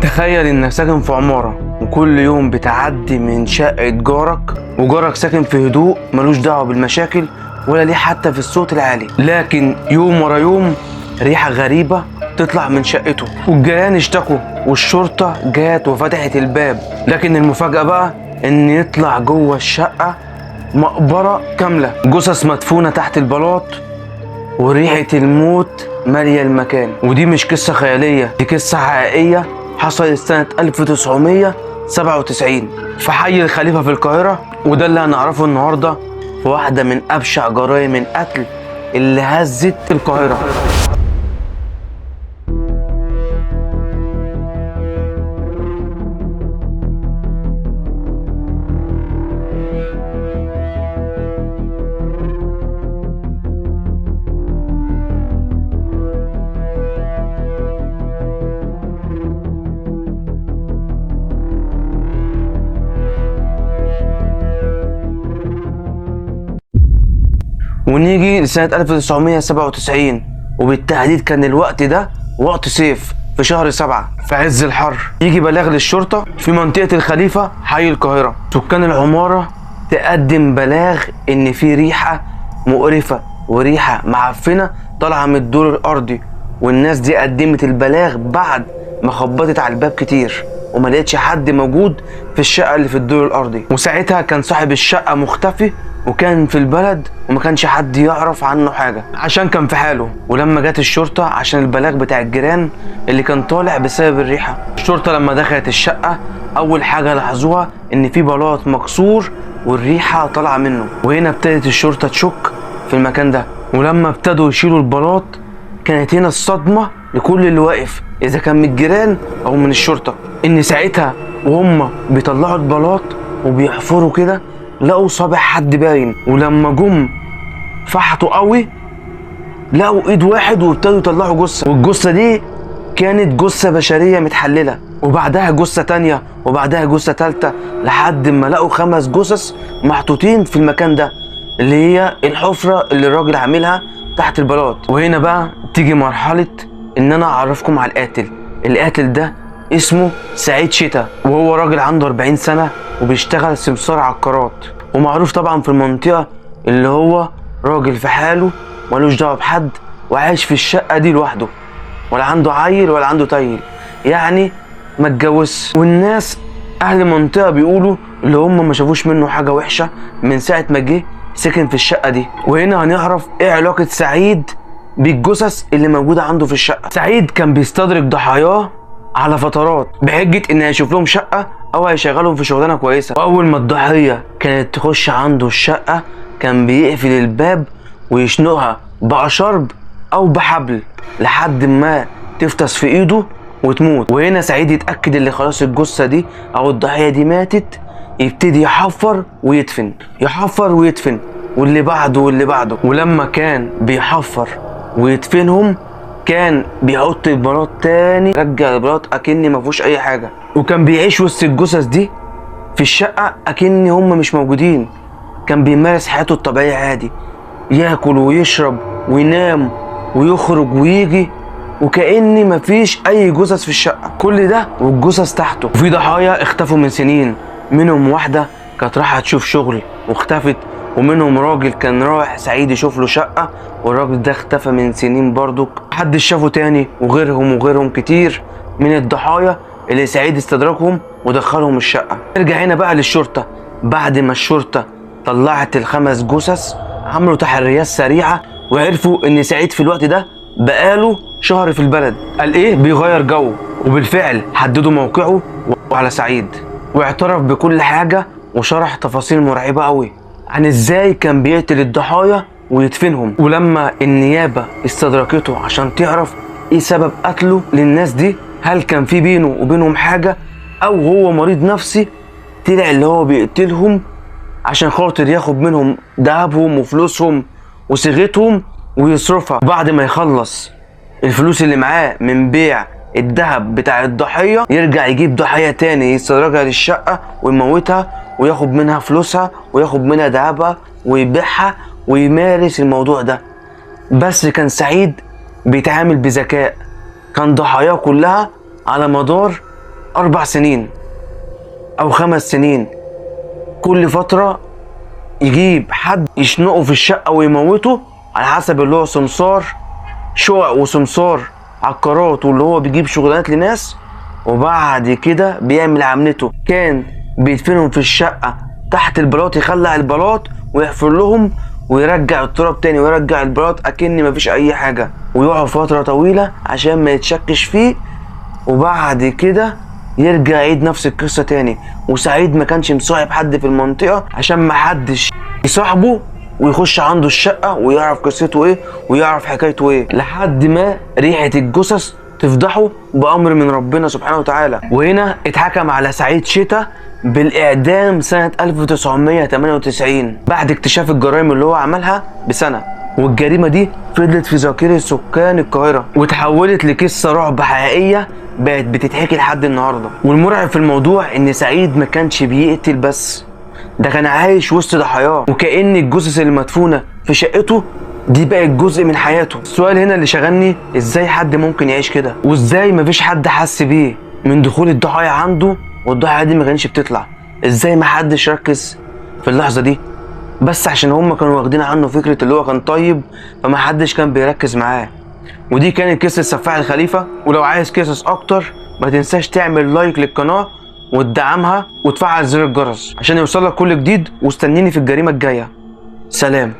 تخيل انك ساكن في عمارة وكل يوم بتعدي من شقة جارك، وجارك ساكن في هدوء ملوش دعوة بالمشاكل ولا ليه حتى في الصوت العالي، لكن يوم ورا يوم ريحة غريبة تطلع من شقته والجيران اشتكوا والشرطة جات وفتحت الباب. لكن المفاجأة بقى ان يطلع جوه الشقة مقبرة كاملة، جثث مدفونة تحت البلاط وريحة الموت مالية المكان. ودي مش قصة خيالية، دي قصة حقيقية حصلت سنة 1997 في حي الخليفة في القاهرة. وده اللي هنعرفه النهاردة في واحدة من أبشع جرائم القتل اللي هزت القاهرة. ونيجي لسنة 1997 وبالتحديد كان الوقت ده وقت صيف في شهر 7 في عز الحر. يجي بلاغ للشرطة في منطقة الخليفة حي القاهرة، سكان العمارة تقدم بلاغ ان في ريحة مقرفة وريحة معفنة طالعة من الدور الارضي. والناس دي قدمت البلاغ بعد ما خبطت على الباب كتير وما لقيتش حد موجود في الشقة اللي في الدور الارضي. وساعتها كان صاحب الشقة مختفي وكان في البلد وما كانش حد يعرف عنه حاجة عشان كان في حاله. ولما جت الشرطة عشان البلاغ بتاع الجيران اللي كان طالع بسبب الريحة، الشرطة لما دخلت الشقة أول حاجة لاحظوها إن في بلاط مكسور والريحة طالعة منه. وهنا ابتدت الشرطة تشك في المكان ده، ولما ابتدوا يشيلوا البلاط كانت هنا الصدمة لكل اللي واقف، إذا كان من الجيران أو من الشرطة، إن ساعتها وهم بيطلعوا البلاط وبيحفروا كده لقوا صابع حد باين. ولما جم فحطوا قوي لقوا ايد واحد وابتدوا يطلعوا جثه، والجثه دي كانت جثه بشريه متحلله، وبعدها جثه تانيه وبعدها جثه تالته لحد ما لقوا 5 جثث محطوطين في المكان ده اللي هي الحفره اللي الراجل عاملها تحت البلاط. وهنا بقى تيجي مرحله ان انا اعرفكم على القاتل ده اسمه سعيد شتا، وهو راجل عنده 40 سنة وبيشتغل سمسار عقارات، ومعروف طبعا في المنطقة اللي هو راجل في حاله ملوش دعوة بحد وعايش في الشقة دي لوحده، ولا عنده عيل ولا عنده تايل، يعني ما اتجوزش. والناس اهل المنطقة بيقولوا اللي هم ما شافوش منه حاجة وحشة من ساعة ما جه سكن في الشقة دي. وهنا هنعرف ايه علاقة سعيد بالجثث اللي موجودة عنده في الشقة. سعيد كان بيستدرك ضحاياه على فترات بحجة ان هيشوف لهم شقة او هيشغلهم في شغلانة كويسة. واول ما الضحية كانت تخش عنده الشقة كان بيقفل الباب ويشنقها بأشرب او بحبل لحد ما تفتس في ايده وتموت. وهنا سعيد يتأكد اللي خلاص الجثة دي او الضحية دي ماتت، يبتدي يحفر ويدفن، يحفر ويدفن واللي بعده واللي بعده. ولما كان بيحفر ويدفنهم كان بيحط البلاط تاني، رجع البلاط اكني ما فيهوش اي حاجه، وكان بيعيش وسط الجثث دي في الشقه اكن هم مش موجودين. كان بيمارس حياته الطبيعيه عادي، ياكل ويشرب وينام ويخرج ويجي وكأن مفيش اي جثث في الشقه. كل ده والجثث تحته. وفي ضحايا اختفوا من سنين، منهم واحده كانت رايحه تشوف شغل واختفت، ومنهم راجل كان رايح سعيد يشوف له شقه والراجل ده اختفى من سنين برضك، محدش شافه تاني. وغيرهم كتير من الضحايا اللي سعيد استدركهم ودخلهم الشقه. نرجع هنا بقى للشرطه. بعد ما الشرطه طلعت ال5 جثث عملوا تحريات سريعه وعرفوا ان سعيد في الوقت ده بقاله شهر في البلد، قال ايه بيغير جو. وبالفعل حددوا موقعه على سعيد واعترف بكل حاجه وشرح تفاصيل مرعبه قوي عن ازاي كان بيقتل الضحايا ويدفنهم. ولما النيابه استدركته عشان تعرف ايه سبب قتله للناس دي، هل كان في بينه وبينهم حاجه او هو مريض نفسي، طلع اللي هو بيقتلهم عشان خاطر ياخد منهم دهبهم وفلوسهم وصيغتهم ويصرفها. بعد ما يخلص الفلوس اللي معاه من بيع الذهب بتاع الضحيه يرجع يجيب ضحيه تاني يستدرجها للشقه ويموتها وياخد منها فلوسها وياخد منها دهبها ويبيعها ويمارس الموضوع ده. بس كان سعيد بيتعامل بذكاء، كان ضحاياه كلها على مدار 4 سنين او 5 سنين. كل فترة يجيب حد يشنقه في الشقة ويموته، على حسب اللي هو سمسار شقق وسمسار عقارات، واللي هو بيجيب شغلانات لناس. وبعد كده بيعمل عملته، كان بيدفنهم في الشقة تحت البلاط، يخلع البلاط ويحفر لهم ويرجع التراب تاني ويرجع البلاط اكن مفيش اي حاجة، ويقعد فترة طويلة عشان ما يتشكش فيه. وبعد كده يرجع يعيد نفس القصة تاني. وسعيد ما كانش مصاحب حد في المنطقة عشان ما حدش يصاحبه ويخش عنده الشقة ويعرف قصته ايه ويعرف حكايته ايه، لحد ما ريحة الجثث تفضحه بأمر من ربنا سبحانه وتعالى. وهنا اتحكم على سعيد شتا بالإعدام سنة 1998 بعد اكتشاف الجرائم اللي هو عملها بسنة. والجريمة دي فضلت في ذاكرة سكان القاهرة وتحولت لقصة رعب حقيقية بقت بتتحكي لحد النهاردة. والمرعب في الموضوع ان سعيد ما كانش بيقتل بس، ده كان عايش وسط ضحاياه، وكأن الجثث اللي مدفونة في شقته دي بقت جزء من حياته. السؤال هنا اللي شغلني، ازاي حد ممكن يعيش كده؟ وازاي مفيش حد حس بيه من دخول الضحايا عنده والضحايا دي ما كانتش بتطلع؟ ازاي ما حدش ركز في اللحظة دي؟ بس عشان هم كانوا واخدين عنه فكرة اللي هو كان طيب، فما حدش كان بيركز معاه. ودي كانت قصة سفاح الخليفة. ولو عايز قصص اكتر ما تنساش تعمل لايك للقناة وتدعمها وتفعل زر الجرس عشان يوصلك كل جديد. واستنيني في الجريمة الجاية. سلام.